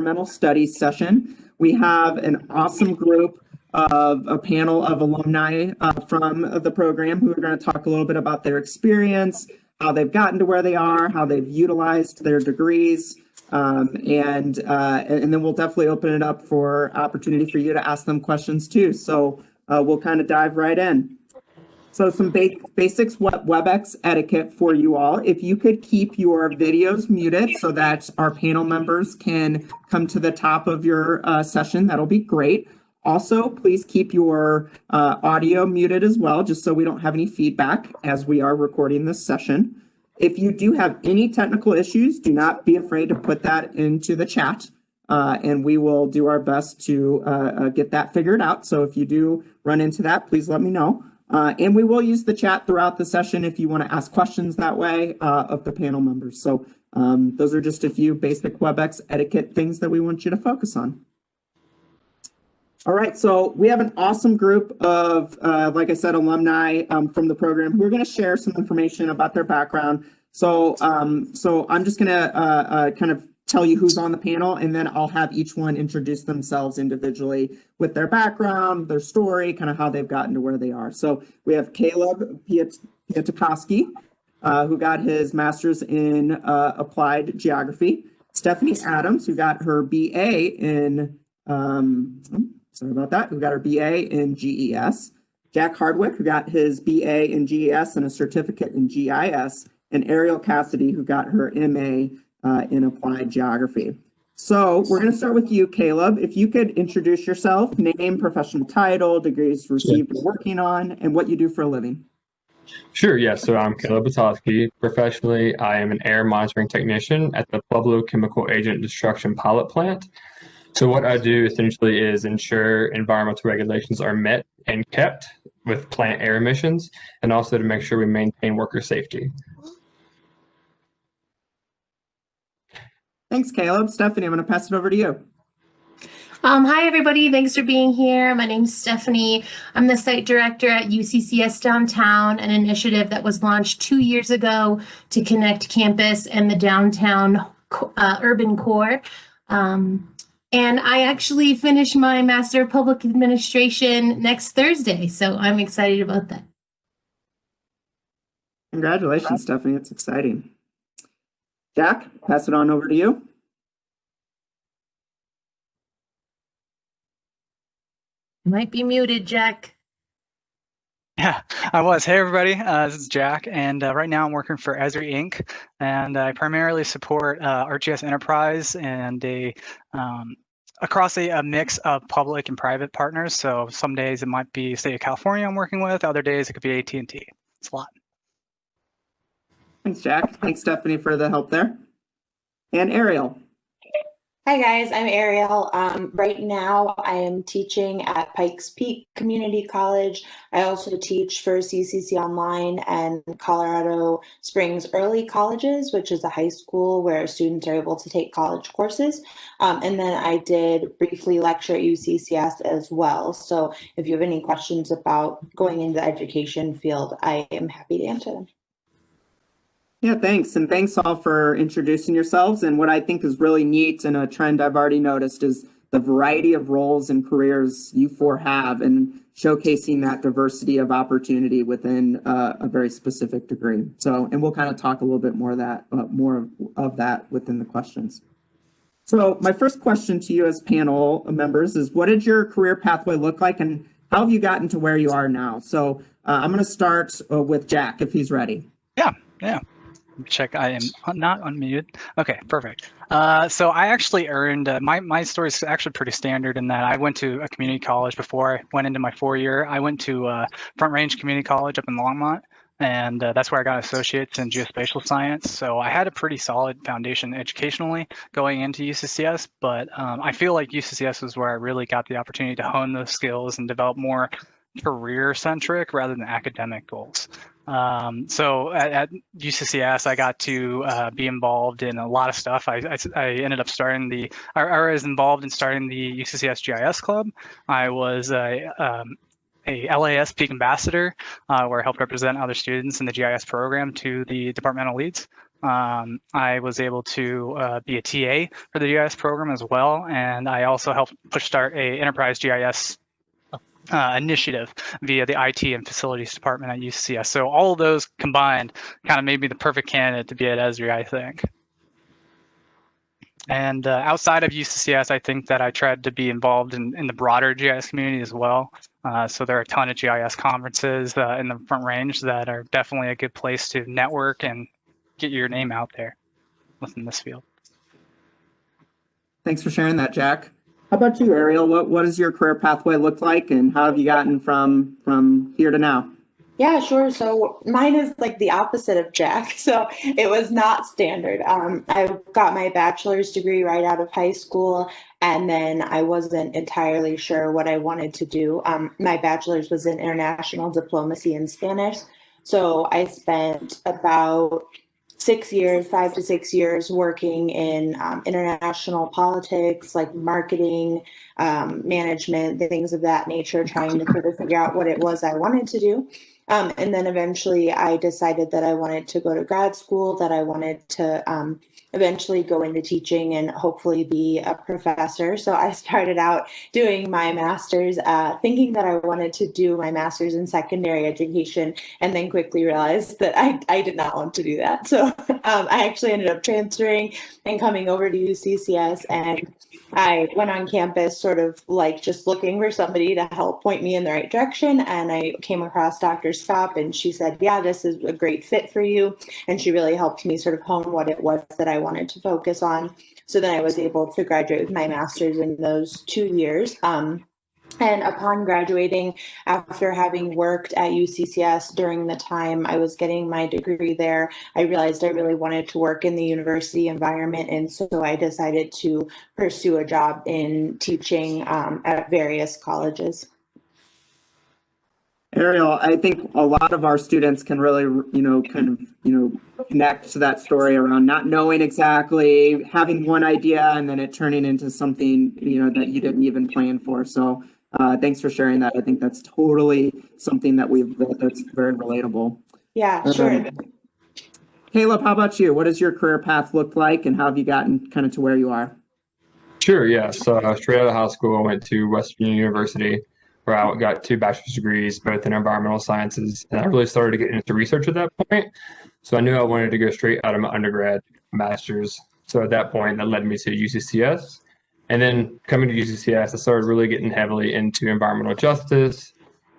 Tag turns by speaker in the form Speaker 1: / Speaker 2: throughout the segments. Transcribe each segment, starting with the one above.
Speaker 1: environmental studies session. We have an awesome group of a panel of alumni from the program who are going to talk a little bit about their experience, how they've gotten to where they are, how they've utilized their degrees, and then we'll definitely open it up for opportunity for you to ask them questions too. So we'll kind of dive right in. So some basics WebEx etiquette for you all. If you could keep your videos muted so that our panel members can come to the top of your session, that'll be great. Also, please keep your audio muted as well, just so we don't have any feedback as we are recording this session. If you do have any technical issues, do not be afraid to put that into the chat, and we will do our best to get that figured out. So if you do run into that, please let me know. And we will use the chat throughout the session if you want to ask questions that way of the panel members. So those are just a few basic WebEx etiquette things that we want you to focus on. All right, so we have an awesome group of, like I said, alumni from the program who are going to share some information about their background. So I'm just going to kind of tell you who's on the panel, and then I'll have each one introduce themselves individually with their background, their story, kind of how they've gotten to where they are. So we have Kaleb Pietkoski, who got his master's in applied geography. Stephanie Adams, who got her BA in, sorry about that, who got her BA in GES. Jack Hardwick, who got his BA in GES and a certificate in GIS. And Arielle Cassiday, who got her MA in applied geography. So we're going to start with you, Kaleb. If you could introduce yourself, name, professional title, degrees received or working on, and what you do for a living.
Speaker 2: Sure, yeah. So I'm Kaleb Pietkoski. Professionally, I am an air monitoring technician at the Pueblo Chemical Agent Destruction Pilot Plant. So what I do essentially is ensure environmental regulations are met and kept with plant air emissions, and also to make sure we maintain worker safety.
Speaker 1: Thanks, Kaleb. Stephanie, I'm going to pass it over to you.
Speaker 3: Hi, everybody. Thanks for being here. My name's Stephanie. I'm the site director at UCCS Downtown, an initiative that was launched 2 years ago to connect campus and the downtown urban core. And I actually finish my Master of Public Administration next Thursday, so I'm excited about that.
Speaker 1: Congratulations, Stephanie. It's exciting. Jack, pass it on over to you.
Speaker 3: You might be muted, Jack.
Speaker 4: Yeah, I was. Hey, everybody. This is Jack, and right now I'm working for Esri Inc., and I primarily support ArcGIS Enterprise and across a mix of public and private partners. So some days it might be State of California I'm working with. Other days it could be AT&T. It's a lot.
Speaker 1: Thanks, Jack. Thanks, Stephanie, for the help there. And Arielle.
Speaker 5: Hi, guys. I'm Arielle. Right now, I am teaching at Pikes Peak Community College. I also teach for CCC Online and Colorado Springs Early Colleges, which is a high school where students are able to take college courses. And then I did briefly lecture at UCCS as well. So if you have any questions about going into the education field, I am happy to answer them.
Speaker 1: Yeah, thanks. And thanks all for introducing yourselves. And what I think is really neat and a trend I've already noticed is the variety of roles and careers you four have and showcasing that diversity of opportunity within a very specific degree. So, and we'll kind of talk a little bit more of that within the questions. So my first question to you as panel members is, what did your career pathway look like and how have you gotten to where you are now? So I'm going to start with Jack if he's ready.
Speaker 4: Yeah. Check, I am not unmuted. Okay, perfect. So I actually earned, my story is actually pretty standard in that I went to a community college before I went into my 4-year. I went to Front Range Community College up in Longmont, and that's where I got associates in geospatial science. So I had a pretty solid foundation educationally going into UCCS, but I feel like UCCS was where I really got the opportunity to hone those skills and develop more career-centric rather than academic goals. So at UCCS, I got to be involved in a lot of stuff. I ended up starting I was involved in starting the UCCS GIS Club. I was a LAS Peak Ambassador, where I helped represent other students in the GIS program to the departmental leads. I was able to be a TA for the GIS program as well, and I also helped push start a enterprise GIS initiative via the IT and facilities department at UCCS. So all of those combined kind of made me the perfect candidate to be at Esri, I think. And outside of UCCS, I think that I tried to be involved in the broader GIS community as well. So there are a ton of GIS conferences in the Front Range that are definitely a good place to network and get your name out there within this field.
Speaker 1: Thanks for sharing that, Jack. How about you, Arielle? What does your career pathway look like, and how have you gotten from here to now?
Speaker 5: Yeah, sure. So mine is like the opposite of Jack. So it was not standard. I got my bachelor's degree right out of high school, and then I wasn't entirely sure what I wanted to do. My bachelor's was in international diplomacy and Spanish. So I spent about 6 years, 5 to 6 years working in international politics, like marketing, management, things of that nature, trying to sort of figure out what it was I wanted to do. And then eventually I decided that I wanted to go to grad school, that I wanted to eventually go into teaching and hopefully be a professor. So I started out doing my master's, thinking that I wanted to do my master's in secondary education, and then quickly realized that I did not want to do that. So I actually ended up transferring and coming over to UCCS, and I went on campus sort of like just looking for somebody to help point me in the right direction. And I came across Dr. Scott, and she said, yeah, this is a great fit for you. And she really helped me sort of hone what it was that I wanted to focus on. So then I was able to graduate with my master's in those 2 years. And upon graduating, after having worked at UCCS during the time I was getting my degree there, I realized I really wanted to work in the university environment. And so I decided to pursue a job in teaching at various colleges.
Speaker 1: Arielle, I think a lot of our students can really, connect to that story around not knowing exactly, having one idea, and then it turning into something, that you didn't even plan for. So thanks for sharing that. I think that's totally something that's very relatable.
Speaker 5: Yeah, sure.
Speaker 1: Kaleb, how about you? What does your career path look like, and how have you gotten kind of to where you are?
Speaker 2: Sure, yeah. So straight out of high school, I went to Western University, where I got 2 bachelor's degrees, both in environmental sciences. And I really started to get into research at that point. So I knew I wanted to go straight out of my undergrad master's. So at that point, that led me to UCCS. And then coming to UCCS, I started really getting heavily into environmental justice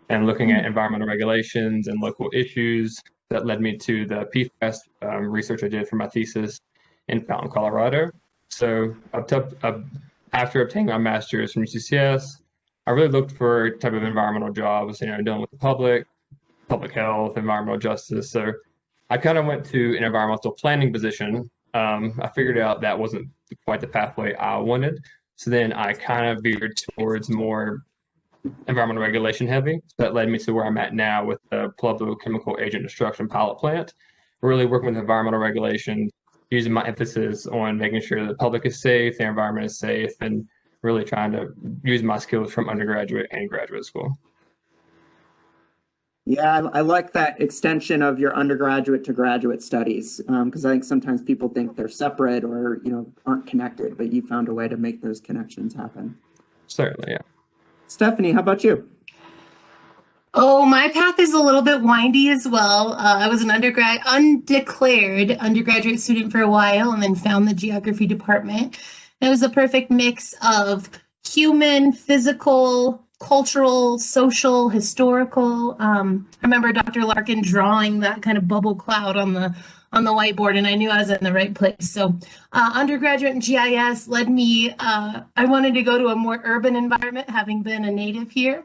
Speaker 2: and looking at environmental regulations and local issues. That led me to the PFAS research I did for my thesis in Fountain, Colorado. So after obtaining my master's from UCCS, I really looked for type of environmental jobs, dealing with the public health, environmental justice. So I kind of went to an environmental planning position. I figured out that wasn't quite the pathway I wanted. So then I kind of veered towards more environmental regulation heavy. So that led me to where I'm at now with the Pueblo Chemical Agent Destruction Pilot Plant. We're really working with environmental regulations, using my emphasis on making sure the public is safe, the environment is safe, and really trying to use my skills from undergraduate and graduate school.
Speaker 1: Yeah, I like that extension of your undergraduate to graduate studies, because I think sometimes people think they're separate or, aren't connected, but you found a way to make those connections happen.
Speaker 2: Certainly, yeah.
Speaker 1: Stephanie, how about you?
Speaker 3: Oh, my path is a little bit windy as well. I was an undeclared undergraduate student for a while, and then found the geography department. It was a perfect mix of human, physical, cultural, social, historical. I remember Dr. Larkin drawing that kind of bubble cloud on the whiteboard, and I knew I was in the right place. So undergraduate in GIS led me, I wanted to go to a more urban environment, having been a native here.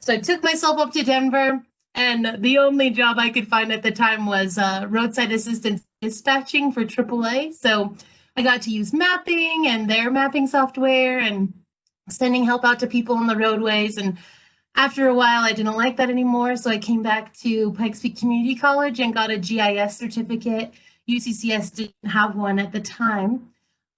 Speaker 3: So I took myself up to Denver, and the only job I could find at the time was roadside assistant dispatching for AAA. So I got to use mapping and their mapping software and sending help out to people on the roadways. And after a while, I didn't like that anymore. So I came back to Pikes Peak Community College and got a GIS certificate. UCCS didn't have one at the time.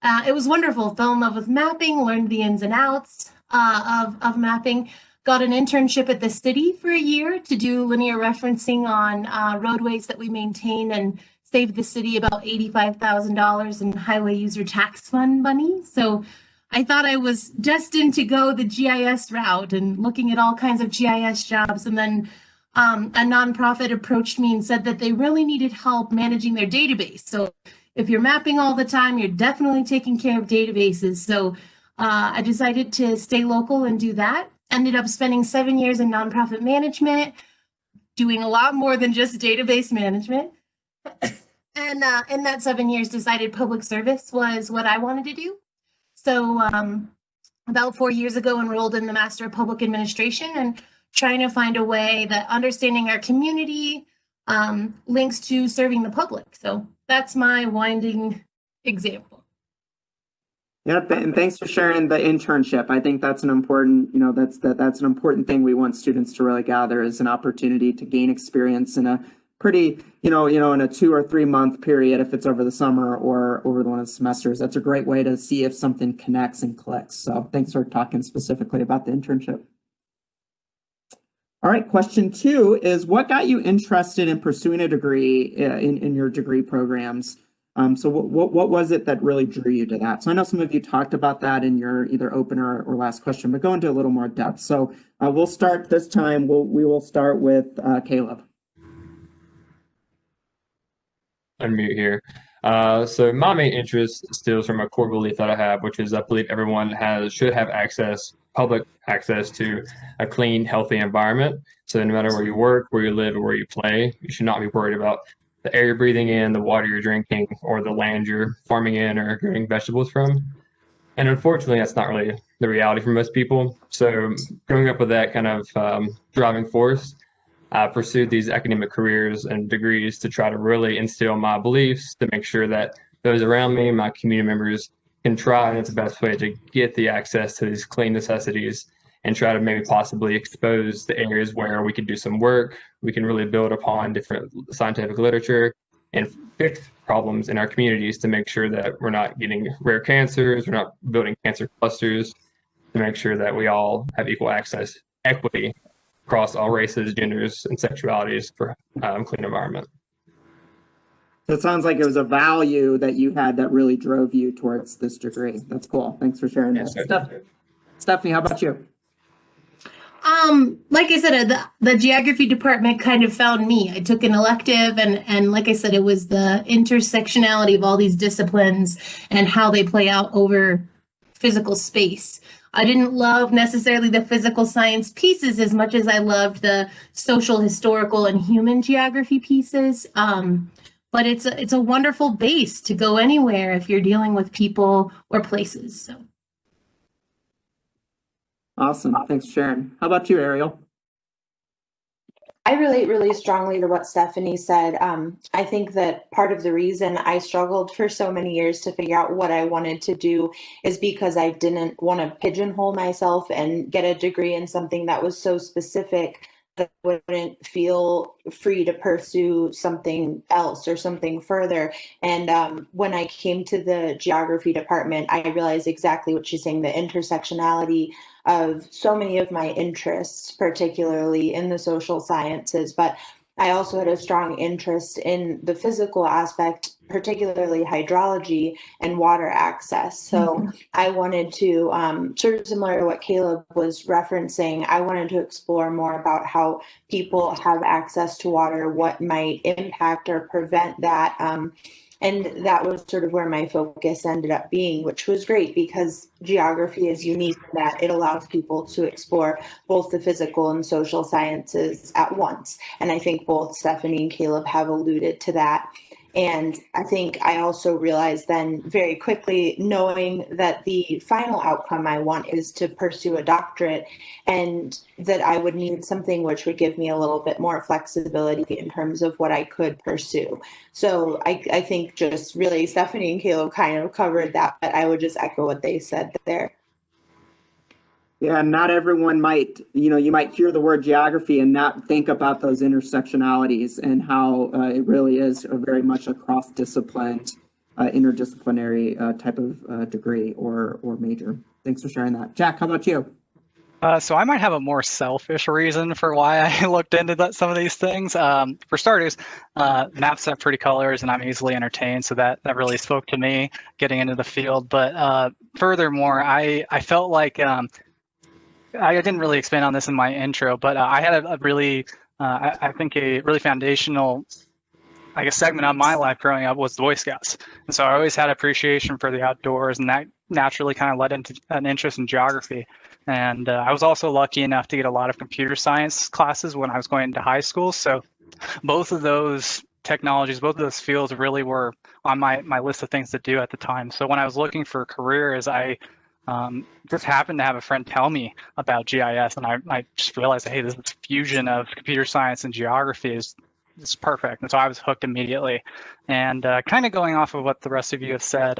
Speaker 3: It was wonderful. Fell in love with mapping, learned the ins and outs of mapping. Got an internship at the city for a year to do linear referencing on roadways that we maintain and saved the city about $85,000 in highway user tax fund money. So I thought I was destined to go the GIS route and looking at all kinds of GIS jobs. And then a nonprofit approached me and said that they really needed help managing their database. So if you're mapping all the time, you're definitely taking care of databases. So I decided to stay local and do that. Ended up spending 7 years in nonprofit management, doing a lot more than just database management. And in that 7 years, decided public service was what I wanted to do. So about 4 years ago, enrolled in the Master of Public Administration and trying to find a way that understanding our community links to serving the public. So that's my winding example.
Speaker 1: Yeah, and thanks for sharing the internship. I think that's an important, that's an important thing we want students to really gather, is an opportunity to gain experience in a pretty, in a 2 or 3 month period, if it's over the summer or over one of the semesters. That's a great way to see if something connects and clicks. So thanks for talking specifically about the internship. All right, question 2 is, what got you interested in pursuing a degree in your degree programs? So what was it that really drew you to that? So I know some of you talked about that in your either opener or last question, but go into a little more depth. So we'll start this time. We will start with Kaleb.
Speaker 2: Unmute here. So my main interest stems from a core belief that I have, which is I believe everyone should have public access to a clean, healthy environment. So no matter where you work, where you live, or where you play, you should not be worried about the air you're breathing in, the water you're drinking, or the land you're farming in or growing vegetables from. And unfortunately, that's not really the reality for most people. So growing up with that kind of driving force, I pursued these academic careers and degrees to try to really instill my beliefs, to make sure that those around me, my community members, can try, and it's the best way to get the access to these clean necessities, and try to maybe possibly expose the areas where we can do some work. We can really build upon different scientific literature and fix problems in our communities to make sure that we're not getting rare cancers, we're not building cancer clusters, to make sure that we all have equal access, equity across all races, genders, and sexualities for clean environment.
Speaker 1: So it sounds like it was a value that you had that really drove you towards this degree. That's cool. Thanks for sharing that. Stephanie, how about you?
Speaker 3: Like I said, the geography department kind of found me. I took an elective, and like I said, it was the intersectionality of all these disciplines and how they play out over physical space. I didn't love necessarily the physical science pieces as much as I loved the social, historical, and human geography pieces. But it's a wonderful base to go anywhere if you're dealing with people or places. So.
Speaker 1: Awesome. Thanks, Sharon. How about you, Arielle?
Speaker 5: I relate really strongly to what Stephanie said. I think that part of the reason I struggled for so many years to figure out what I wanted to do is because I didn't want to pigeonhole myself and get a degree in something that was so specific that I wouldn't feel free to pursue something else or something further. And when I came to the geography department, I realized exactly what she's saying, the intersectionality of so many of my interests, particularly in the social sciences, but I also had a strong interest in the physical aspect, particularly hydrology and water access. So I wanted to, sort of similar to what Kaleb was referencing, I wanted to explore more about how people have access to water, what might impact or prevent that. And that was sort of where my focus ended up being, which was great because geography is unique in that it allows people to explore both the physical and social sciences at once. And I think both Stephanie and Kaleb have alluded to that. And I think I also realized then very quickly, knowing that the final outcome I want is to pursue a doctorate, and that I would need something which would give me a little bit more flexibility in terms of what I could pursue. So I think just really Stephanie and Kaleb kind of covered that, but I would just echo what they said there.
Speaker 1: Yeah, not everyone might, you might hear the word geography and not think about those intersectionalities and how it really is a very much a cross-disciplined, interdisciplinary type of degree or major. Thanks for sharing that. Jack, how about you?
Speaker 4: So I might have a more selfish reason for why I looked into some of these things. For starters, maps have pretty colors, and I'm easily entertained, so that really spoke to me getting into the field. But furthermore, I felt like I didn't really expand on this in my intro, but I had a really, I think a really foundational, I guess, segment of my life growing up was the Boy Scouts. And so I always had appreciation for the outdoors, and that naturally kind of led into an interest in geography. And I was also lucky enough to get a lot of computer science classes when I was going into high school. So both of those technologies, both of those fields really were on my list of things to do at the time. So when I was looking for careers, I just happened to have a friend tell me about GIS, and I just realized, hey, this fusion of computer science and geography is perfect. And so I was hooked immediately. And kind of going off of what the rest of you have said,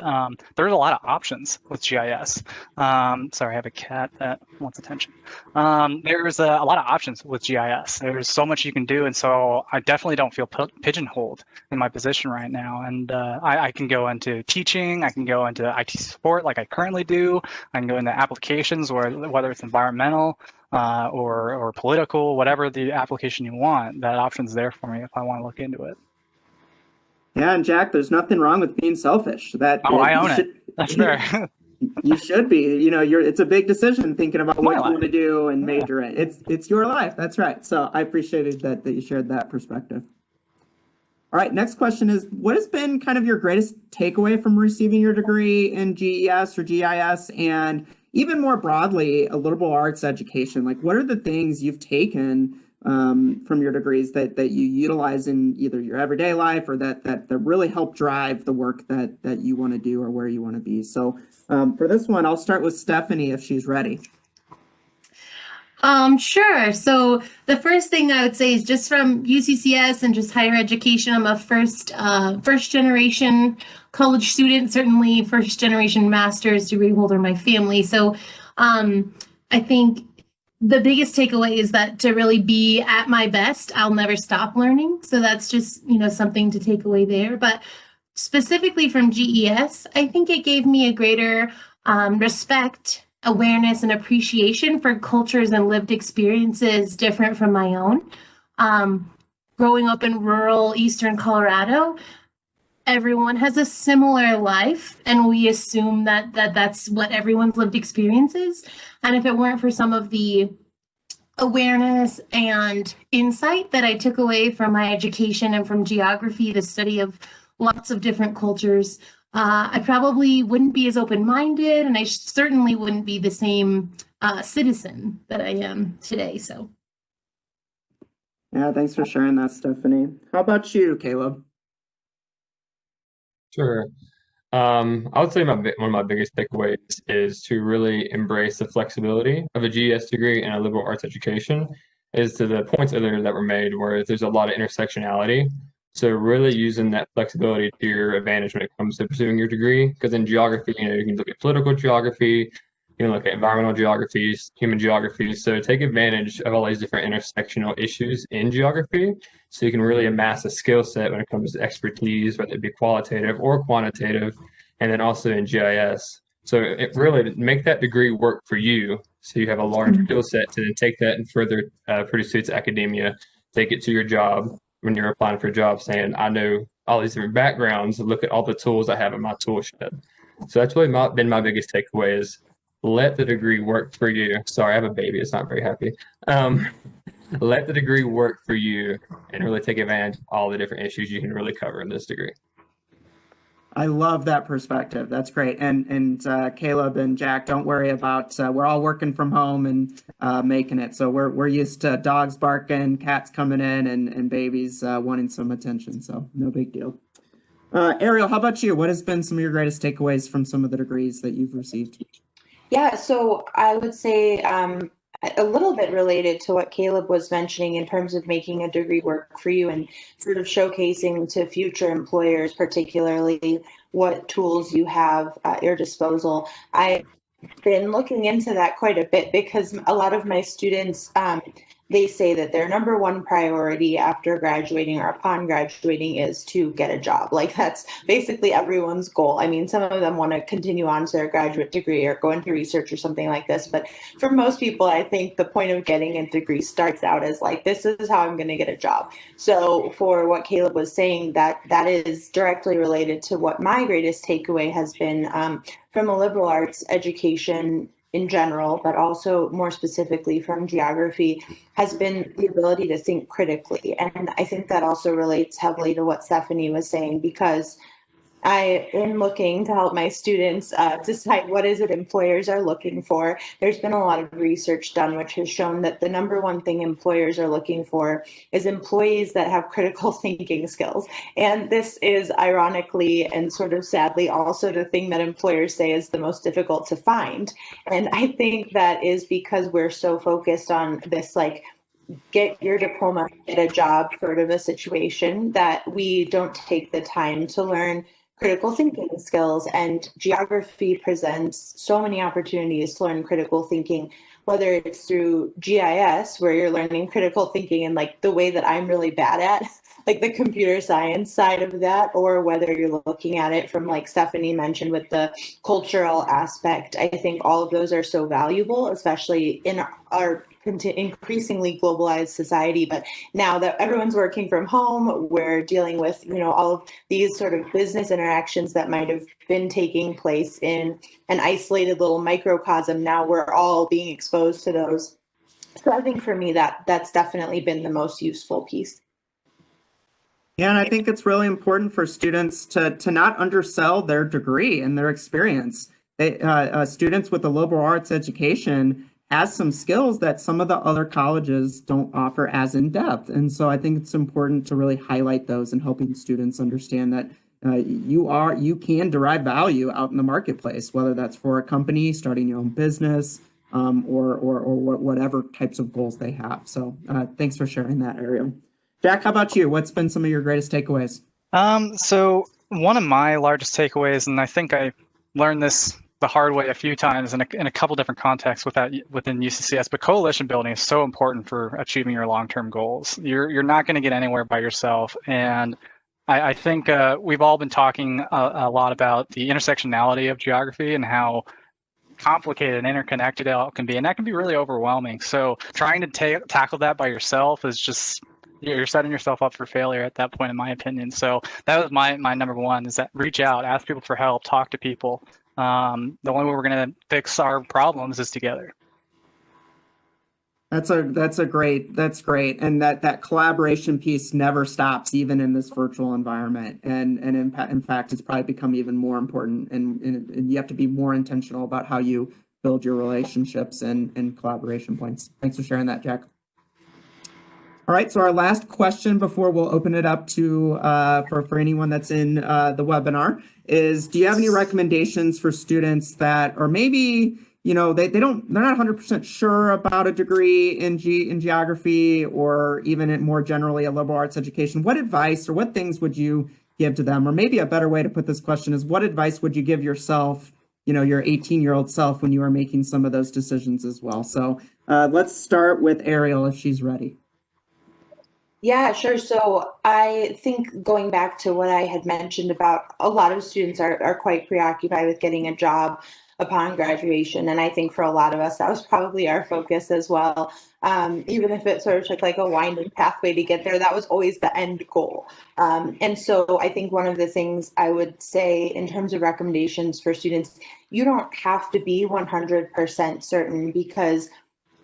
Speaker 4: there's a lot of options with GIS. Sorry, I have a cat that wants attention. There's a lot of options with GIS. There's so much you can do. And so I definitely don't feel pigeonholed in my position right now. And I can go into teaching. I can go into IT support like I currently do. I can go into applications, whether it's environmental, or political, whatever the application you want. That option's there for me if I want to look into it.
Speaker 1: Yeah, and Jack, there's nothing wrong with being selfish.
Speaker 4: I own it. That's fair.
Speaker 1: You should be. It's a big decision thinking about what you want to do and major in. It's your life. That's right. So I appreciated that you shared that perspective. All right, next question is, what has been kind of your greatest takeaway from receiving your degree in GES or GIS, and even more broadly, a liberal arts education? Like, what are the things you've taken from your degrees that you utilize in either your everyday life or that really help drive the work that you want to do or where you want to be? So for this one, I'll start with Stephanie if she's ready.
Speaker 3: Sure. So the first thing I would say is just from UCCS and just higher education. I'm a first generation college student, certainly first generation master's degree holder in my family. So I think the biggest takeaway is that to really be at my best, I'll never stop learning. So that's just, something to take away there. But specifically from GES, I think it gave me a greater respect, awareness, and appreciation for cultures and lived experiences different from my own. Growing up in rural Eastern Colorado, everyone has a similar life, and we assume that's what everyone's lived experience is. And if it weren't for some of the awareness and insight that I took away from my education and from geography, the study of lots of different cultures, I probably wouldn't be as open-minded, and I certainly wouldn't be the same citizen that I am today. So,
Speaker 1: yeah, thanks for sharing that, Stephanie. How about you, Kaleb?
Speaker 2: Sure. I would say one of my biggest takeaways is to really embrace the flexibility of a GES degree and a liberal arts education, is to the points earlier that were made where there's a lot of intersectionality. So really using that flexibility to your advantage when it comes to pursuing your degree, because in geography, you can look at political geography, you can look at environmental geographies, human geographies. So take advantage of all these different intersectional issues in geography, so you can really amass a skill set when it comes to expertise, whether it be qualitative or quantitative, and then also in GIS. So it really make that degree work for you, so you have a large skill set to then take that and further pursue its academia, take it to your job when you're applying for a job, saying, I know all these different backgrounds, look at all the tools I have in my tool shed. So that's really been my biggest takeaway, is let the degree work for you. Sorry, I have a baby. It's not very happy. Let the degree work for you and really take advantage of all the different issues you can really cover in this degree.
Speaker 1: I love that perspective. That's great. And Kaleb and Jack, don't worry about, we're all working from home and making it. So we're used to dogs barking, cats coming in, and babies wanting some attention. So no big deal. Arielle, how about you? What has been some of your greatest takeaways from some of the degrees that you've received?
Speaker 5: Yeah, so I would say a little bit related to what Kaleb was mentioning in terms of making a degree work for you and sort of showcasing to future employers, particularly what tools you have at your disposal. I've been looking into that quite a bit because a lot of my students, they say that their number one priority after graduating or upon graduating is to get a job. Like that's basically everyone's goal. I mean, some of them want to continue on to their graduate degree or go into research or something like this. But for most people, I think the point of getting a degree starts out as like, this is how I'm going to get a job. So for what Kaleb was saying, that is directly related to what my greatest takeaway has been from a liberal arts education in general, but also more specifically from geography, has been the ability to think critically. And I think that also relates heavily to what Stephanie was saying, because I am looking to help my students decide what is it employers are looking for. There's been a lot of research done which has shown that the number one thing employers are looking for is employees that have critical thinking skills. And this is ironically and sort of sadly also the thing that employers say is the most difficult to find. And I think that is because we're so focused on this like get your diploma, get a job sort of a situation that we don't take the time to learn critical thinking skills. And geography presents so many opportunities to learn critical thinking, whether it's through GIS, where you're learning critical thinking in like the way that I'm really bad at, like the computer science side of that, or whether you're looking at it from like Stephanie mentioned with the cultural aspect. I think all of those are so valuable, especially in our increasingly globalized society. But now that everyone's working from home, we're dealing with, you know, all of these sort of business interactions that might have been taking place in an isolated little microcosm. Now we're all being exposed to those. So I think for me that's definitely been the most useful piece.
Speaker 1: Yeah, and I think it's really important for students to not undersell their degree and their experience. Students with a liberal arts education has some skills that some of the other colleges don't offer as in depth. And so I think it's important to really highlight those and helping students understand that you can derive value out in the marketplace, whether that's for a company, starting your own business, or whatever types of goals they have. So thanks for sharing that, Arielle. Jack, how about you? What's been some of your greatest takeaways?
Speaker 4: So one of my largest takeaways, and I think I learned this the hard way a few times in a couple different contexts within UCCS, but coalition building is so important for achieving your long-term goals. You're not going to get anywhere by yourself, and I think we've all been talking a lot about the intersectionality of geography and how complicated and interconnected it all can be, and that can be really overwhelming. So trying to tackle that by yourself is just, you're setting yourself up for failure at that point, in my opinion. So that was my number one, is that reach out, ask people for help, talk to people. The only way we're going to fix our problems is together.
Speaker 1: That's great. And that collaboration piece never stops, even in this virtual environment. And in fact, it's probably become even more important. And you have to be more intentional about how you build your relationships and collaboration points. Thanks for sharing that, Jack. All right, so our last question before we'll open it up to for anyone that's in the webinar is, do you have any recommendations for students that are maybe, you know, they're not 100% sure about a degree in geography, or even more generally a liberal arts education? What advice or what things would you give to them? Or maybe a better way to put this question is, what advice would you give yourself, you know, your 18-year-old self, when you are making some of those decisions as well? So let's start with Arielle if she's ready.
Speaker 5: Yeah, sure. So I think going back to what I had mentioned about a lot of students are quite preoccupied with getting a job upon graduation. And I think for a lot of us, that was probably our focus as well. Even if it sort of took like a winding pathway to get there, that was always the end goal. And so I think one of the things I would say in terms of recommendations for students, you don't have to be 100% certain, because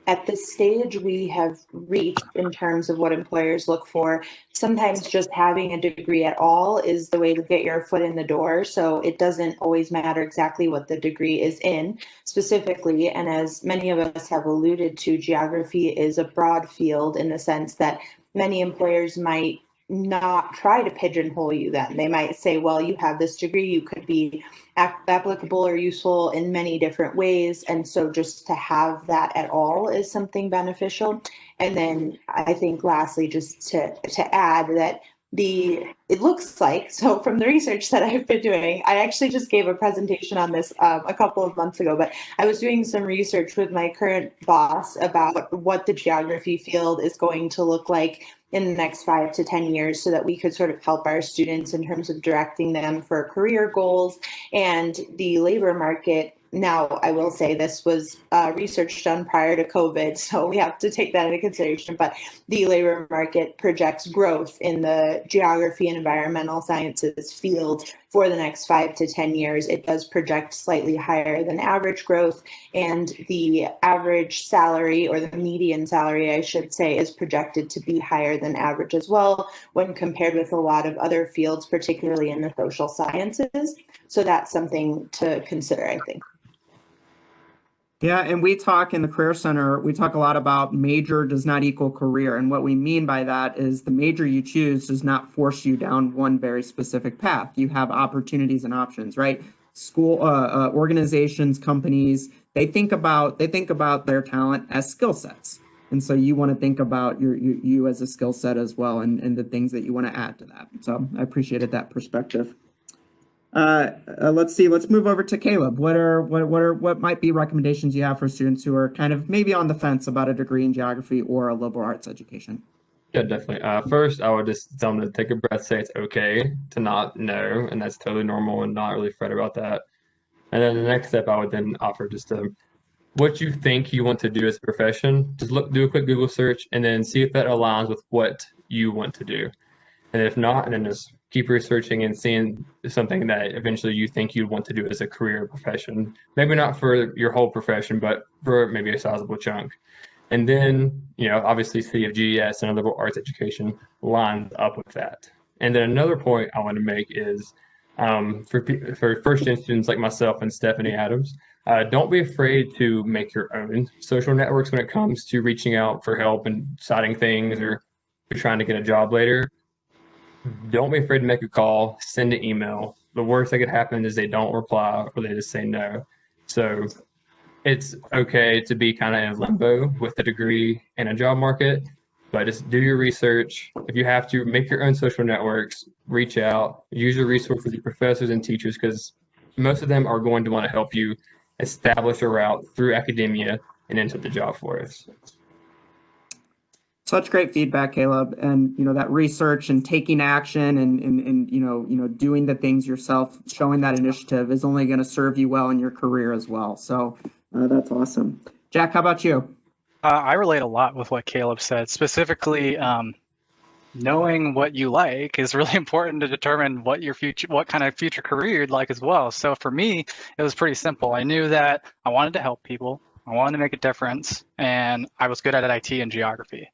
Speaker 5: at the stage we have reached in terms of what employers look for, sometimes just having a degree at all is the way to get your foot in the door. So it doesn't always matter exactly what the degree is in specifically. And as many of us have alluded to, geography is a broad field in the sense that many employers might not try to pigeonhole you then. They might say, well, you have this degree, you could be applicable or useful in many different ways. And so just to have that at all is something beneficial. And then I think lastly, just to add that it looks like, so from the research that I've been doing, I actually just gave a presentation on this a couple of months ago, but I was doing some research with my current boss about what the geography field is going to look like in the next 5 to 10 years so that we could sort of help our students in terms of directing them for career goals and the labor market. Now, I will say this was research done prior to COVID, so we have to take that into consideration, but the labor market projects growth in the geography and environmental sciences field for the next 5 to 10 years. It does project slightly higher than average growth, and the average salary, or the median salary, I should say, is projected to be higher than average as well when compared with a lot of other fields, particularly in the social sciences. So that's something to consider, I think.
Speaker 1: Yeah, and we talk in the Career Center, we talk a lot about major does not equal career. And what we mean by that is the major you choose does not force you down one very specific path. You have opportunities and options, right? School, organizations, companies, they think about their talent as skill sets. And so you want to think about you as a skill set as well, and the things that you want to add to that. So I appreciated that perspective. Let's see. Let's move over to Kaleb. What might be recommendations you have for students who are kind of maybe on the fence about a degree in geography or a liberal arts education?
Speaker 2: Yeah, definitely. First, I would just tell them to take a breath, say it's okay to not know, and that's totally normal, and not really fret about that. And then the next step, I would then offer just what you think you want to do as a profession. Just do a quick Google search, and then see if that aligns with what you want to do. And if not, and then just keep researching and seeing something that eventually you think you'd want to do as a career profession. Maybe not for your whole profession, but for maybe a sizable chunk. And then, obviously see if GES and a liberal arts education lines up with that. And then another point I want to make is for first-gen students like myself and Stephanie Adams, don't be afraid to make your own social networks when it comes to reaching out for help and citing things, or you're trying to get a job later. Don't be afraid to make a call, send an email. The worst that could happen is they don't reply or they just say no. So it's okay to be kind of in limbo with the degree and a job market, but just do your research. If you have to, make your own social networks, reach out, use your resources, your professors and teachers, because most of them are going to want to help you establish a route through academia and into the job force.
Speaker 1: Such great feedback, Kaleb, and that research and taking action and doing the things yourself, showing that initiative is only going to serve you well in your career as well. So that's awesome. Jack, how about you?
Speaker 4: I relate a lot with what Kaleb said. Specifically, knowing what you like is really important to determine what kind of future career you'd like as well. So for me, it was pretty simple. I knew that I wanted to help people, I wanted to make a difference, and I was good at IT and geography.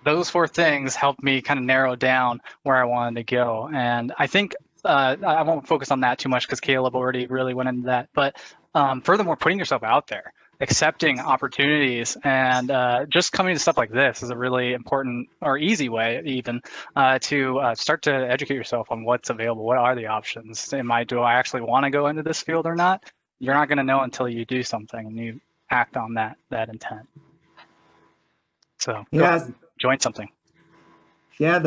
Speaker 4: Those four things helped me kind of narrow down where I wanted to go. And I think I won't focus on that too much because Kaleb already really went into that. But furthermore, putting yourself out there, accepting opportunities, and just coming to stuff like this is a really important or easy way even to start to educate yourself on what's available. What are the options? Do I actually want to go into this field or not? You're not going to know until you do something and you act on that intent. So
Speaker 1: yeah,
Speaker 4: join something.
Speaker 1: Yeah,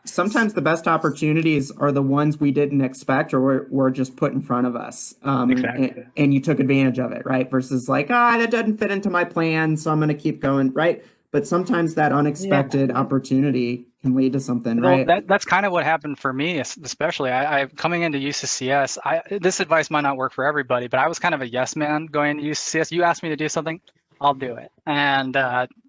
Speaker 1: sometimes the best opportunities are the ones we didn't expect or were just put in front of us.
Speaker 4: Exactly.
Speaker 1: And you took advantage of it, right? Versus like, that doesn't fit into my plan, so I'm going to keep going, right? But sometimes that unexpected opportunity can lead to something, right?
Speaker 4: That's kind of what happened for me, especially. I coming into UCCS, this advice might not work for everybody, but I was kind of a yes man going into UCCS. You asked me to do something, I'll do it. And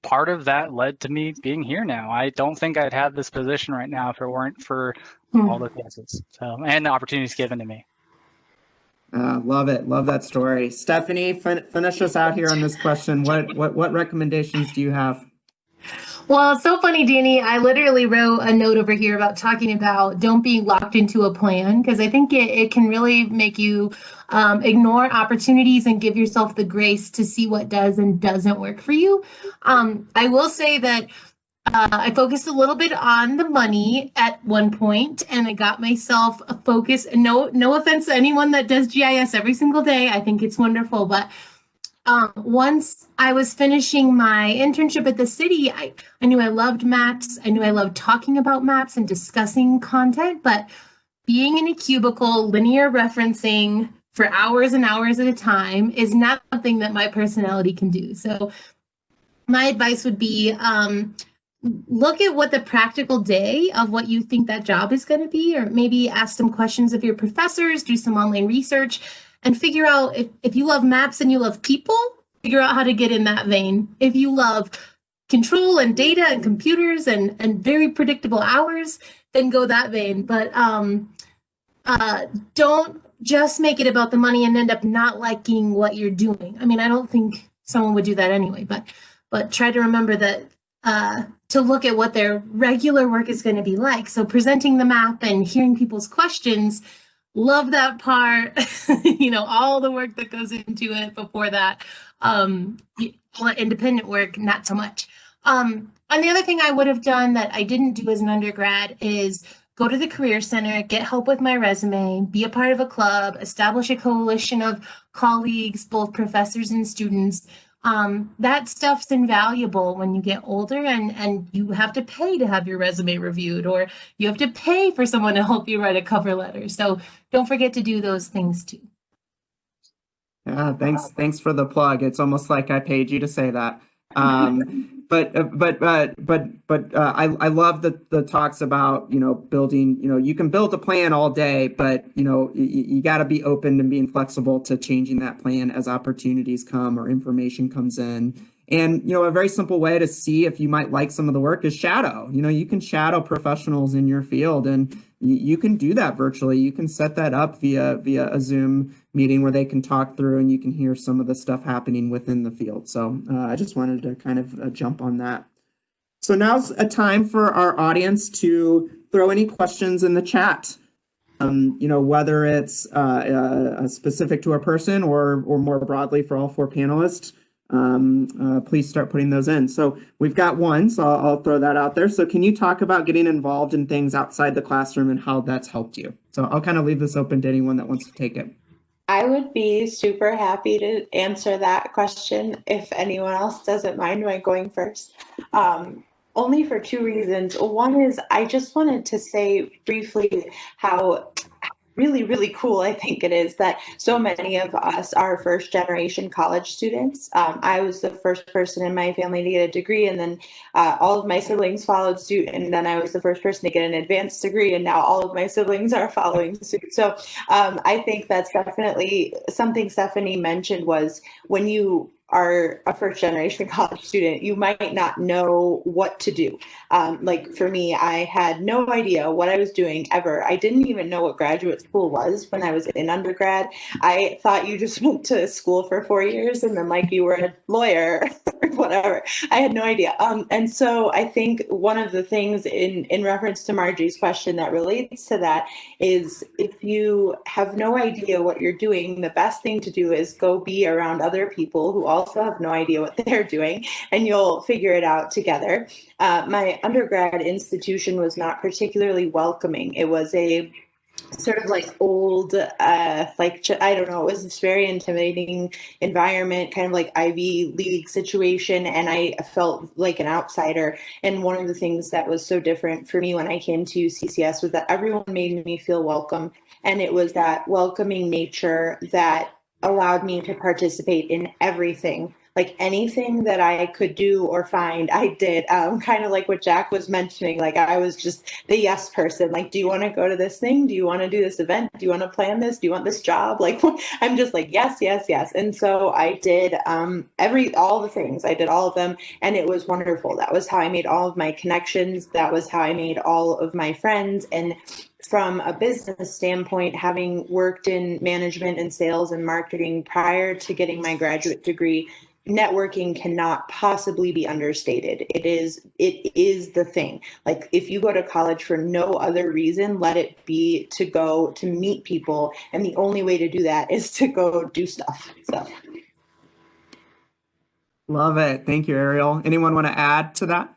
Speaker 4: part of that led to me being here now. I don't think I'd have this position right now if it weren't for all the yeses and the opportunities given to me.
Speaker 1: Love it. Love that story. Stephanie, finish us out here on this question. What recommendations do you have?
Speaker 3: Well, it's so funny, Danny. I literally wrote a note over here about talking about don't be locked into a plan, because I think it can really make you ignore opportunities and give yourself the grace to see what does and doesn't work for you. I will say that I focused a little bit on the money at one point, and I got myself a focus. No offense to anyone that does GIS every single day. I think it's wonderful, but Once I was finishing my internship at the city, I knew I loved maps. I knew I loved talking about maps and discussing content, but being in a cubicle, linear referencing for hours and hours at a time is not something that my personality can do. So my advice would be look at what the practical day of what you think that job is going to be, or maybe ask some questions of your professors, do some online research, and figure out if you love maps and you love people, figure out how to get in that vein. If you love control and data and computers and very predictable hours, then go that vein. But don't just make it about the money and end up not liking what you're doing. I mean, I don't think someone would do that anyway, but try to remember that to look at what their regular work is going to be like. So presenting the map and hearing people's questions, love that part. All the work that goes into it before that. Independent work, not so much. And the other thing I would have done that I didn't do as an undergrad is go to the Career Center, get help with my resume, be a part of a club, establish a coalition of colleagues, both professors and students. That stuff's invaluable when you get older and you have to pay to have your resume reviewed, or you have to pay for someone to help you write a cover letter. So don't forget to do those things too.
Speaker 1: Yeah, thanks for the plug. It's almost like I paid you to say that. But I love the talks about, building, you can build a plan all day, but, you got to be open to being flexible to changing that plan as opportunities come or information comes in. And, a very simple way to see if you might like some of the work is shadow. You can shadow professionals in your field, and you can do that virtually. You can set that up via a Zoom meeting where they can talk through and you can hear some of the stuff happening within the field. So I just wanted to kind of jump on that. So now's a time for our audience to throw any questions in the chat. Whether it's specific to a person or more broadly for all four panelists. Please start putting those in. So we've got one, so I'll throw that out there. So can you talk about getting involved in things outside the classroom and how that's helped you? So I'll kind of leave this open to anyone that wants to take it.
Speaker 5: I would be super happy to answer that question if anyone else doesn't mind my going first. Only for two reasons. One is I just wanted to say briefly how really, really cool I think it is that so many of us are first generation college students. I was the first person in my family to get a degree, and then all of my siblings followed suit, and then I was the first person to get an advanced degree, and now all of my siblings are following suit. So I think that's definitely something Stephanie mentioned, was when you are a first generation college student, you might not know what to do. Like for me, I had no idea what I was doing ever. I didn't even know what graduate school was when I was in undergrad. I thought you just went to school for 4 years and then like you were a lawyer or whatever. I had no idea. And so I think one of the things in reference to Margie's question that relates to that is if you have no idea what you're doing, the best thing to do is go be around other people who also have no idea what they're doing, and you'll figure it out together. My undergrad institution was not particularly welcoming. It was a sort of like old, I don't know, it was this very intimidating environment, kind of like Ivy League situation. And I felt like an outsider. And one of the things that was so different for me when I came to UCCS was that everyone made me feel welcome. And it was that welcoming nature that allowed me to participate in everything. Like anything that I could do or find, I did. Kind of like what Jack was mentioning. Like I was just the yes person. Like, do you want to go to this thing? Do you want to do this event? Do you want to plan this? Do you want this job? Like, I'm just like, yes, yes, yes. And so I did all the things. I did all of them, and it was wonderful. That was how I made all of my connections. That was how I made all of my friends. And from a business standpoint, having worked in management and sales and marketing prior to getting my graduate degree, networking cannot possibly be understated. It is the thing. Like if you go to college for no other reason, let it be to go to meet people. And the only way to do that is to go do stuff. So.
Speaker 1: Love it. Thank you, Arielle. Anyone want to add to that?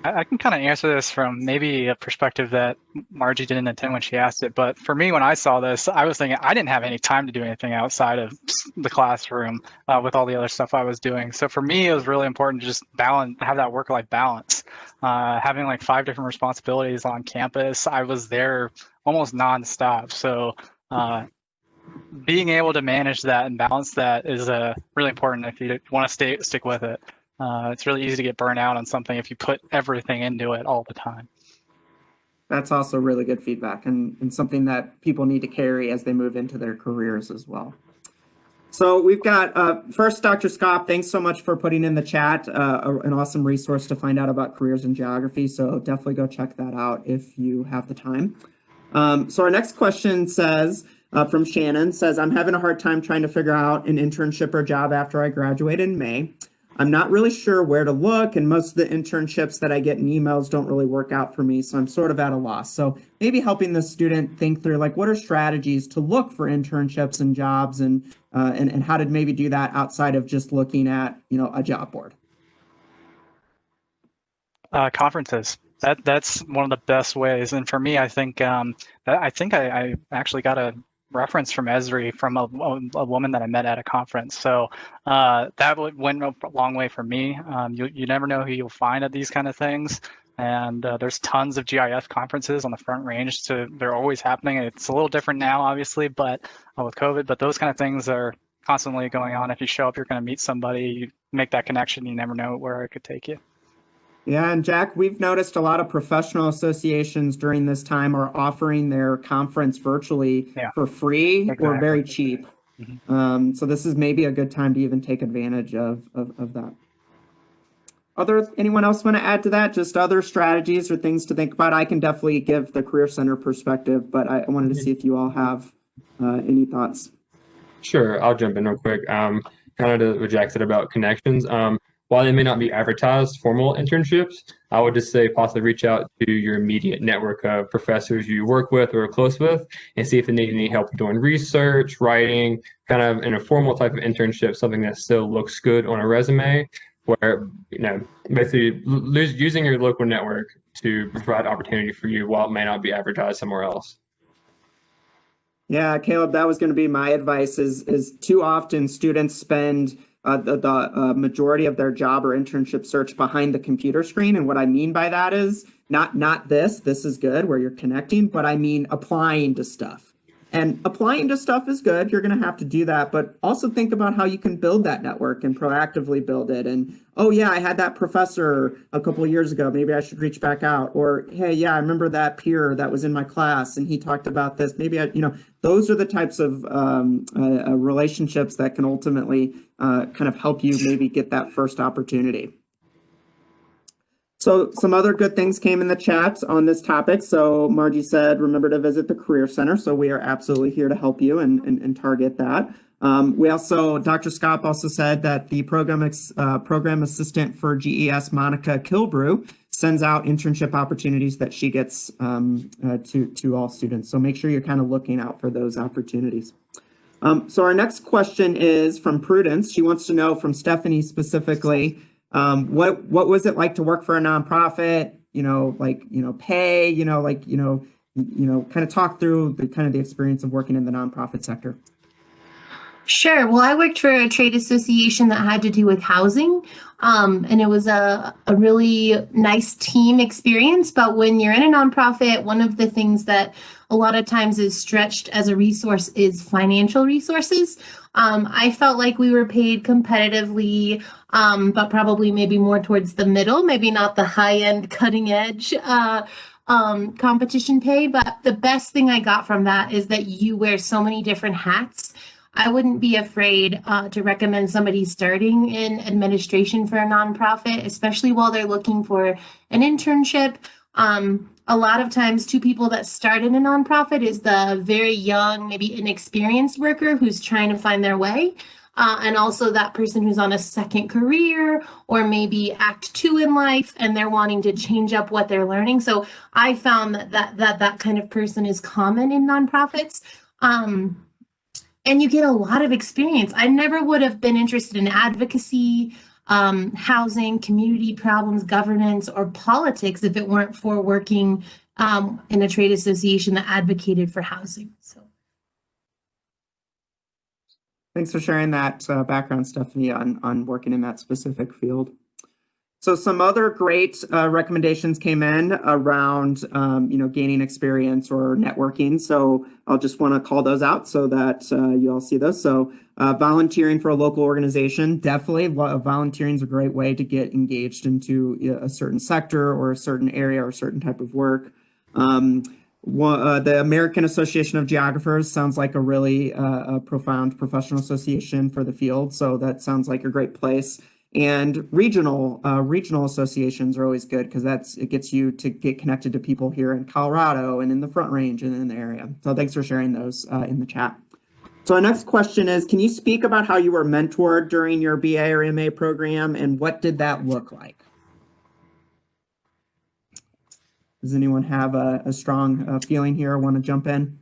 Speaker 4: I can kind of answer this from maybe a perspective that Margie didn't intend when she asked it. But for me, when I saw this, I was thinking I didn't have any time to do anything outside of the classroom with all the other stuff I was doing. So for me, it was really important to just have that work-life balance. Having like 5 different responsibilities on campus, I was there almost nonstop. So being able to manage that and balance that is really important if you want to stick with it. It's really easy to get burnt out on something if you put everything into it all the time.
Speaker 1: That's also really good feedback and something that people need to carry as they move into their careers as well. So we've got, first, Dr. Scott, thanks so much for putting in the chat, an awesome resource to find out about careers in geography. So definitely go check that out if you have the time. So our next question says, from Shannon, says, I'm having a hard time trying to figure out an internship or job after I graduate in May. I'm not really sure where to look, and most of the internships that I get in emails don't really work out for me, so I'm sort of at a loss. So maybe helping the student think through, like, what are strategies to look for internships and jobs, and how to maybe do that outside of just looking at, a job board.
Speaker 4: Conferences. That's one of the best ways, and for me, I think I actually got a reference from Esri from a woman that I met at a conference. So that went a long way for me. You never know who you'll find at these kind of things. And there's tons of GIS conferences on the Front Range. So they're always happening. It's a little different now, obviously, but with COVID, but those kind of things are constantly going on. If you show up, you're going to meet somebody, you make that connection, you never know where it could take you.
Speaker 1: Yeah, and Jack, we've noticed a lot of professional associations during this time are offering their conference virtually for free or very cheap. Mm-hmm. So this is maybe a good time to even take advantage of that. Anyone else want to add to that? Just other strategies or things to think about? I can definitely give the Career Center perspective, but I wanted to see if you all have any thoughts.
Speaker 2: Sure, I'll jump in real quick. Kind of to what Jack said about connections. While they may not be advertised formal internships, I would just say possibly reach out to your immediate network of professors you work with or are close with and see if they need any help doing research, writing, kind of in a formal type of internship, something that still looks good on a resume, where, basically using your local network to provide opportunity for you while it may not be advertised somewhere else.
Speaker 1: Yeah, Caleb, that was going to be my advice is too often students spend the majority of their job or internship search behind the computer screen. And what I mean by that is not this is good where you're connecting, but I mean applying to stuff. And applying to stuff is good. You're going to have to do that, but also think about how you can build that network and proactively build it. And, oh yeah, I had that professor a couple of years ago. Maybe I should reach back out. Or, hey, yeah, I remember that peer that was in my class and he talked about this. Maybe those are the types of relationships that can ultimately kind of help you maybe get that first opportunity. So some other good things came in the chat on this topic. So Margie said, remember to visit the Career Center. So we are absolutely here to help you and target that. Dr. Scott also said that the program assistant for GES, Monica Kilbrew, sends out internship opportunities that she gets to all students. So make sure you're kind of looking out for those opportunities. So our next question is from Prudence. She wants to know from Stephanie specifically, what was it like to work for a nonprofit? Pay. Kind of talk through the experience of working in the nonprofit sector.
Speaker 3: Sure. Well, I worked for a trade association that had to do with housing, and it was a really nice team experience. But when you're in a nonprofit, one of the things that a lot of times is stretched as a resource is financial resources. I felt like we were paid competitively, but probably maybe more towards the middle, maybe not the high-end, cutting-edge competition pay. But the best thing I got from that is that you wear so many different hats. I wouldn't be afraid to recommend somebody starting in administration for a nonprofit, especially while they're looking for an internship. A lot of times, two people that start in a nonprofit is the very young, maybe inexperienced worker who's trying to find their way, and also that person who's on a second career or maybe act 2 in life, and they're wanting to change up what they're learning. So I found that kind of person is common in nonprofits. And you get a lot of experience. I never would have been interested in advocacy housing, community problems, governance, or politics if it weren't for working in a trade association that advocated for housing. So.
Speaker 1: Thanks for sharing that background, Stephanie, on working in that specific field. So some other great recommendations came in around, gaining experience or networking. So I'll just want to call those out so that you all see those. So volunteering for a local organization, definitely volunteering is a great way to get engaged into a certain sector or a certain area or a certain type of work. The American Association of Geographers sounds like a really profound professional association for the field. So that sounds like a great place. And regional associations are always good because it gets you to get connected to people here in Colorado and in the Front Range and in the area. So thanks for sharing those in the chat. So our next question is, can you speak about how you were mentored during your BA or MA program and what did that look like? Does anyone have a strong feeling here or want to jump in?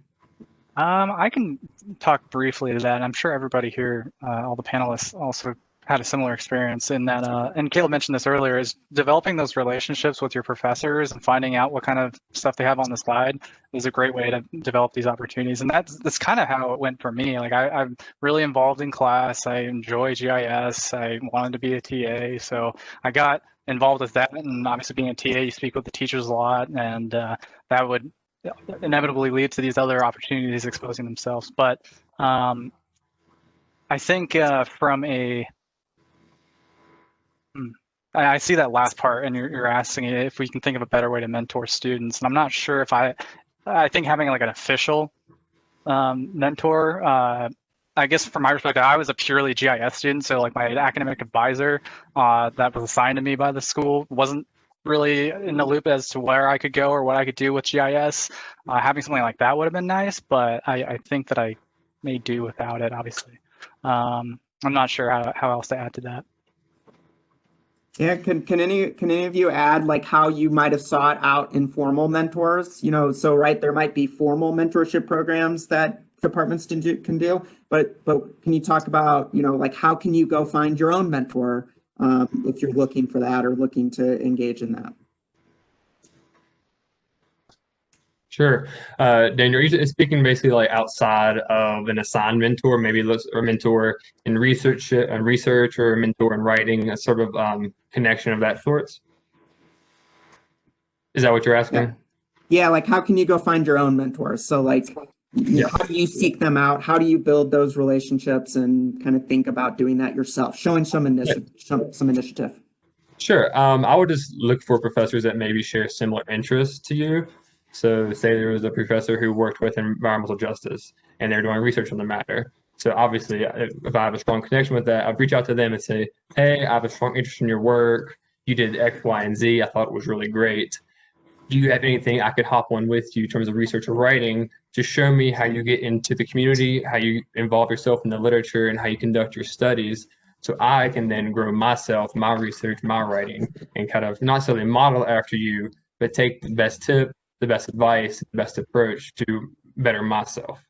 Speaker 4: I can talk briefly to that. I'm sure everybody here, all the panelists also had a similar experience in that, and Kaleb mentioned this earlier, is developing those relationships with your professors and finding out what kind of stuff they have on the slide is a great way to develop these opportunities. And that's kind of how it went for me. Like I'm really involved in class. I enjoy GIS. I wanted to be a TA. So I got involved with that. And obviously being a TA, you speak with the teachers a lot, and that would inevitably lead to these other opportunities exposing themselves. But I think from a I see that last part, and you're asking if we can think of a better way to mentor students. And I'm not sure if I think having like an official mentor, I guess from my perspective, I was a purely GIS student. So like my academic advisor that was assigned to me by the school wasn't really in the loop as to where I could go or what I could do with GIS. Having something like that would have been nice, but I think that I may do without it, obviously. I'm not sure how else to add to that.
Speaker 1: Yeah, can any of you add like how you might have sought out informal mentors? So right, there might be formal mentorship programs that departments can do, but can you talk about like how can you go find your own mentor if you're looking for that or looking to engage in that?
Speaker 2: Sure. Daniel, you're speaking basically like outside of an assigned mentor, maybe a mentor in research or a mentor in writing, a sort of connection of that sorts. Is that what you're asking?
Speaker 1: Yeah, like how can you go find your own mentors? So like, how do you seek them out? How do you build those relationships and kind of think about doing that yourself, showing some initiative?
Speaker 2: Sure. I would just look for professors that maybe share similar interests to you. So say there was a professor who worked with environmental justice and they're doing research on the matter. So obviously, if I have a strong connection with that, I'd reach out to them and say, hey, I have a strong interest in your work. You did X, Y, and Z. I thought it was really great. Do you have anything I could hop on with you in terms of research or writing to show me how you get into the community, how you involve yourself in the literature, and how you conduct your studies? So I can then grow myself, my research, my writing, and kind of not necessarily model after you, but take the best tip, the best advice, the best approach to better myself.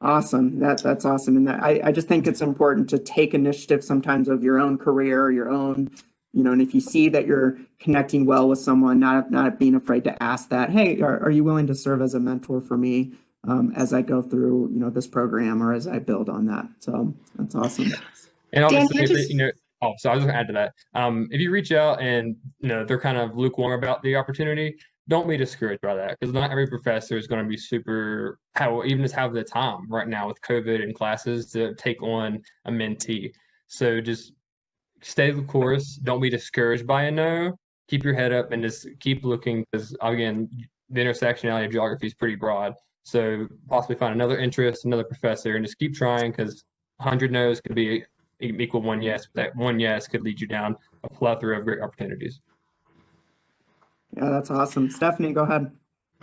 Speaker 1: Awesome. That's awesome. And I just think it's important to take initiative sometimes of your own career, your own, and if you see that you're connecting well with someone, not being afraid to ask that, hey, are you willing to serve as a mentor for me as I go through, this program or as I build on that? So that's awesome.
Speaker 2: And obviously, so I was going to add to that. If you reach out and they're kind of lukewarm about the opportunity, don't be discouraged by that because not every professor is going to be even just have the time right now with COVID and classes to take on a mentee. So just stay the course. Don't be discouraged by a no. Keep your head up and just keep looking because again, the intersectionality of geography is pretty broad. So possibly find another interest, another professor, and just keep trying because 100 no's could be equal one yes, but that one yes could lead you down a plethora of great opportunities.
Speaker 1: Yeah, that's awesome. Stephanie, go ahead.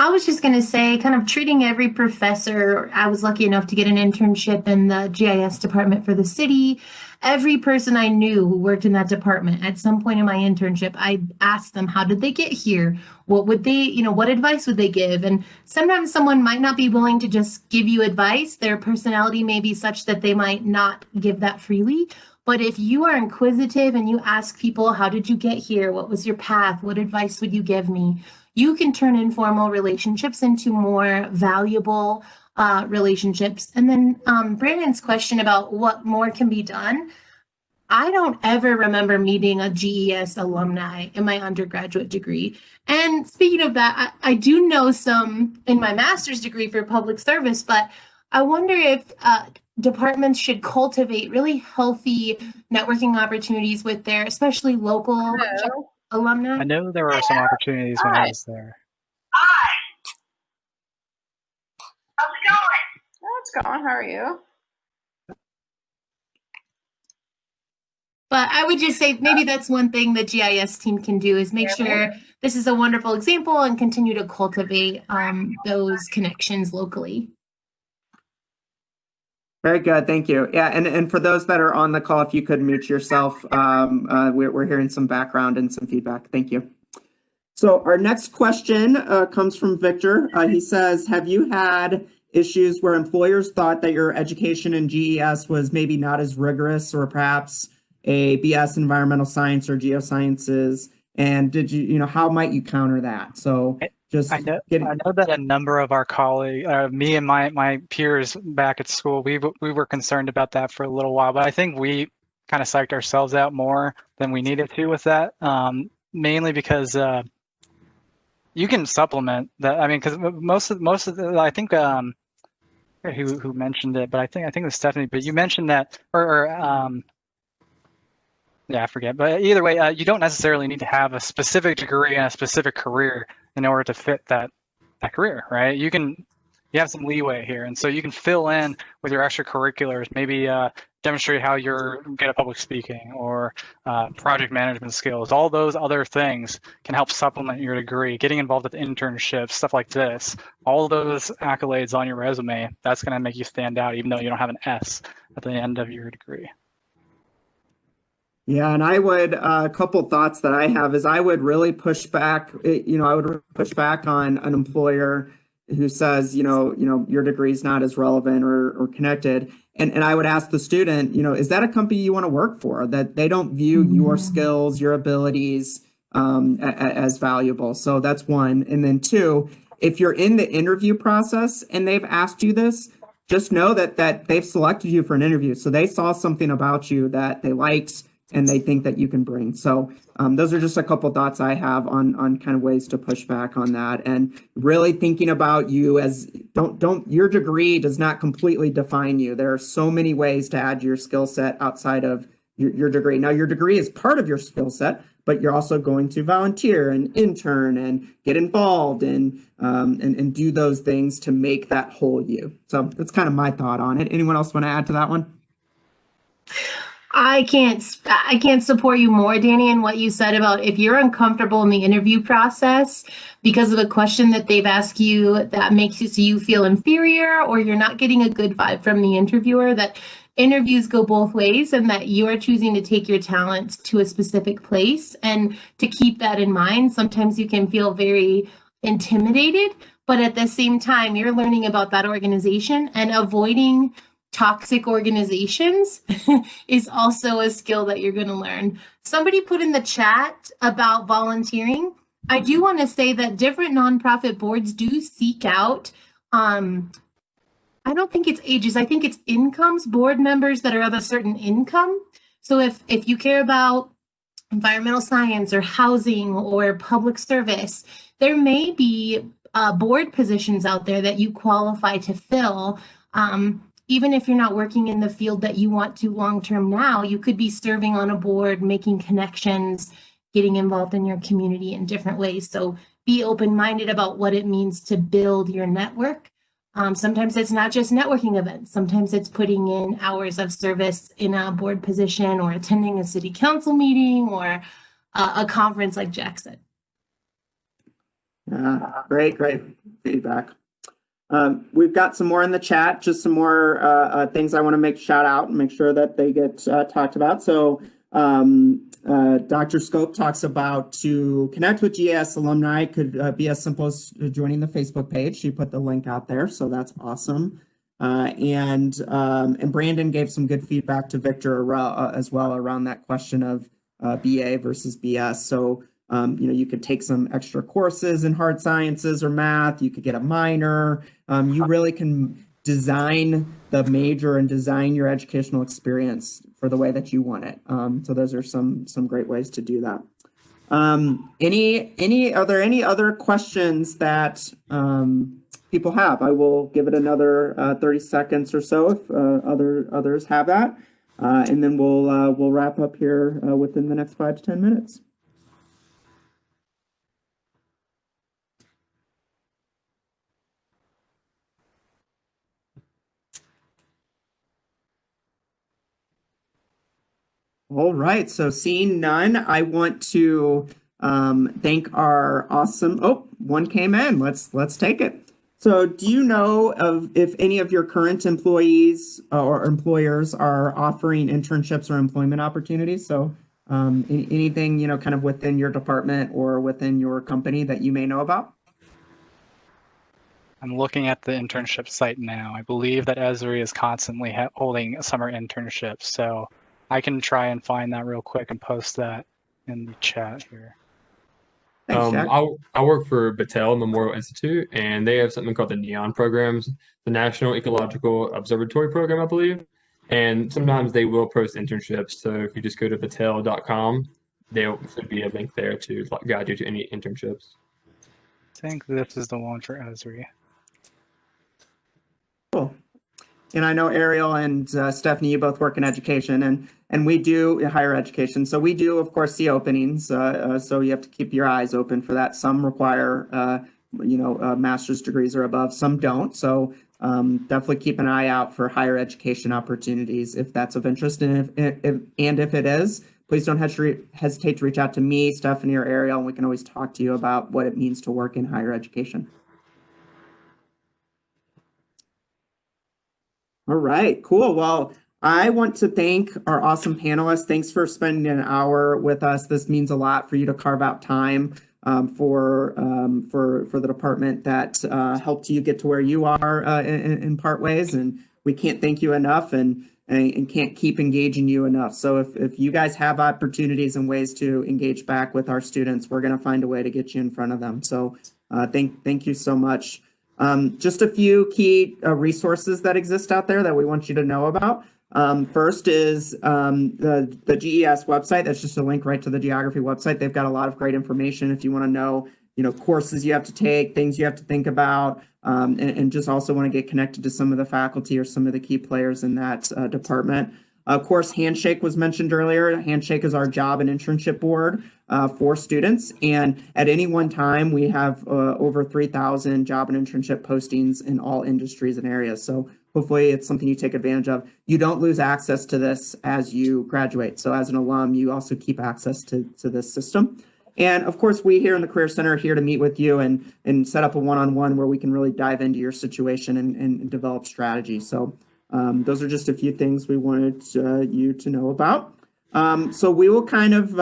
Speaker 3: I was just going to say, kind of treating every professor. I was lucky enough to get an internship in the GIS department for the city. Every person I knew who worked in that department at some point in my internship, I asked them, how did they get here? What would they, what advice would they give? And sometimes someone might not be willing to just give you advice. Their personality may be such that they might not give that freely. But if you are inquisitive and you ask people, how did you get here? What was your path? What advice would you give me? You can turn informal relationships into more valuable relationships. And then Brandon's question about what more can be done. I don't ever remember meeting a GES alumni in my undergraduate degree. And speaking of that, I do know some in my master's degree for public service, but I wonder if departments should cultivate really healthy networking opportunities with their, especially local alumni.
Speaker 4: I know there were some opportunities when I was there.
Speaker 6: Hi. How's it going? Oh, it's going. How are you?
Speaker 3: But I would just say maybe that's one thing the GIS team can do is make sure this is a wonderful example and continue to cultivate those connections locally.
Speaker 1: Very good, thank you. Yeah, and for those that are on the call, if you could mute yourself, we're hearing some background and some feedback. Thank you. So our next question comes from Victor. He says, have you had issues where employers thought that your education in GES was maybe not as rigorous, or perhaps a BS environmental science or geosciences? And did you know, how might you counter that? So just
Speaker 4: I know that a number of our colleagues, me and my peers back at school, we were concerned about that for a little while, but I think we kind of psyched ourselves out more than we needed to with that, mainly because you can supplement that. I mean, because most of the, I think who mentioned it, but I think it was Stephanie. But you mentioned that, yeah, I forget. But either way, you don't necessarily need to have a specific degree and a specific career in order to fit that career, right? You have some leeway here, and so you can fill in with your extracurriculars. Maybe demonstrate how you're good at public speaking or project management skills. All those other things can help supplement your degree. Getting involved with internships, stuff like this. All those accolades on your resume, that's going to make you stand out, even though you don't have an S at the end of your degree.
Speaker 1: Yeah, and I would, a couple thoughts that I have is I would really push back, I would push back on an employer who says, your degree is not as relevant or connected. And I would ask the student, is that a company you want to work for, that they don't view your skills, your abilities as valuable? So that's one. And then two, if you're in the interview process and they've asked you this, just know that they've selected you for an interview. So they saw something about you that they liked and they think that you can bring. So those are just a couple thoughts I have on kind of ways to push back on that, and really thinking about you as your degree does not completely define you. There are so many ways to add your skill set outside of your degree. Now, your degree is part of your skill set, but you're also going to volunteer and intern and get involved and do those things to make that whole you. So that's kind of my thought on it. Anyone else want to add to that one?
Speaker 3: I can't support you more, Danny, in what you said about if you're uncomfortable in the interview process because of a question that they've asked you that makes you feel inferior, or you're not getting a good vibe from the interviewer, that interviews go both ways and that you are choosing to take your talents to a specific place. And to keep that in mind, sometimes you can feel very intimidated, but at the same time, you're learning about that organization, and avoiding toxic organizations is also a skill that you're going to learn. Somebody put in the chat about volunteering. I do want to say that different nonprofit boards do seek out, I don't think it's ages, I think it's incomes, board members that are of a certain income. So if you care about environmental science or housing or public service, there may be board positions out there that you qualify to fill. Even if you're not working in the field that you want to long-term now, you could be serving on a board, making connections, getting involved in your community in different ways. So be open-minded about what it means to build your network. Sometimes it's not just networking events. Sometimes it's putting in hours of service in a board position, or attending a city council meeting, or a conference like Jack said.
Speaker 1: Great feedback. We've got some more in the chat, just some more things I want to shout out and make sure that they get talked about. So Dr. Scope talks about to connect with GS alumni could be as simple as joining the Facebook page. She put the link out there, so that's awesome. And Brandon gave some good feedback to Victor as well around that question of BA versus BS. So, you could take some extra courses in hard sciences or math. You could get a minor. You really can design the major and design your educational experience for the way that you want it. So those are some great ways to do that. Are there any other questions that people have? I will give it another 30 seconds or so if others have that, and then we'll wrap up here within the next 5 to 10 minutes. All right, so seeing none, I want to thank our awesome, one came in, let's take it. So do you know if any of your current employees or employers are offering internships or employment opportunities? So anything, kind of within your department or within your company that you may know about?
Speaker 4: I'm looking at the internship site now. I believe that Esri is constantly holding summer internships, so I can try and find that real quick and post that in the chat here.
Speaker 1: Thanks, Jack.
Speaker 2: I work for Battelle Memorial Institute, and they have something called the NEON programs, the National Ecological Observatory Program, I believe. And sometimes they will post internships. So if you just go to battelle.com, there should be a link there to guide you to any internships.
Speaker 4: I think this is the one for Esri.
Speaker 1: Cool. And I know Arielle and Stephanie, you both work in education, and we do higher education. So we do, of course, see openings. So you have to keep your eyes open for that. Some require, master's degrees or above. Some don't. So definitely keep an eye out for higher education opportunities if that's of interest. And if it is, please don't hesitate to reach out to me, Stephanie, or Arielle, and we can always talk to you about what it means to work in higher education. All right, cool. Well, I want to thank our awesome panelists. Thanks for spending an hour with us. This means a lot for you to carve out time for the department that helped you get to where you are in part ways. And we can't thank you enough and can't keep engaging you enough. So if you guys have opportunities and ways to engage back with our students, we're going to find a way to get you in front of them. So thank you so much. Just a few key resources that exist out there that we want you to know about. First is the GES website. That's just a link right to the geography website. They've got a lot of great information if you want to know, courses you have to take, things you have to think about, and just also want to get connected to some of the faculty or some of the key players in that department. Of course, Handshake was mentioned earlier. Handshake is our job and internship board for students. And at any one time, we have over 3,000 job and internship postings in all industries and areas. So hopefully it's something you take advantage of. You don't lose access to this as you graduate. So as an alum, you also keep access to this system. And of course, we here in the Career Center are here to meet with you and set up a one-on-one where we can really dive into your situation and develop strategy. So those are just a few things we wanted you to know about. So we will kind of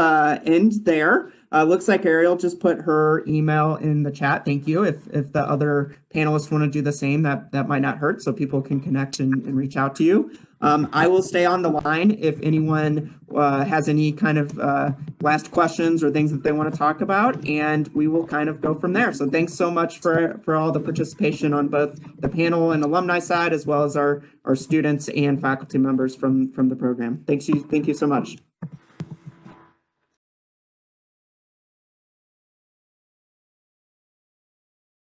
Speaker 1: end there. Looks like Arielle just put her email in the chat. Thank you. If the other panelists want to do the same, that might not hurt, so people can connect and reach out to you. I will stay on the line if anyone has any kind of last questions or things that they want to talk about, and we will kind of go from there. So thanks so much for all the participation on both the panel and alumni side, as well as our students and faculty members from the program. Thank you so much.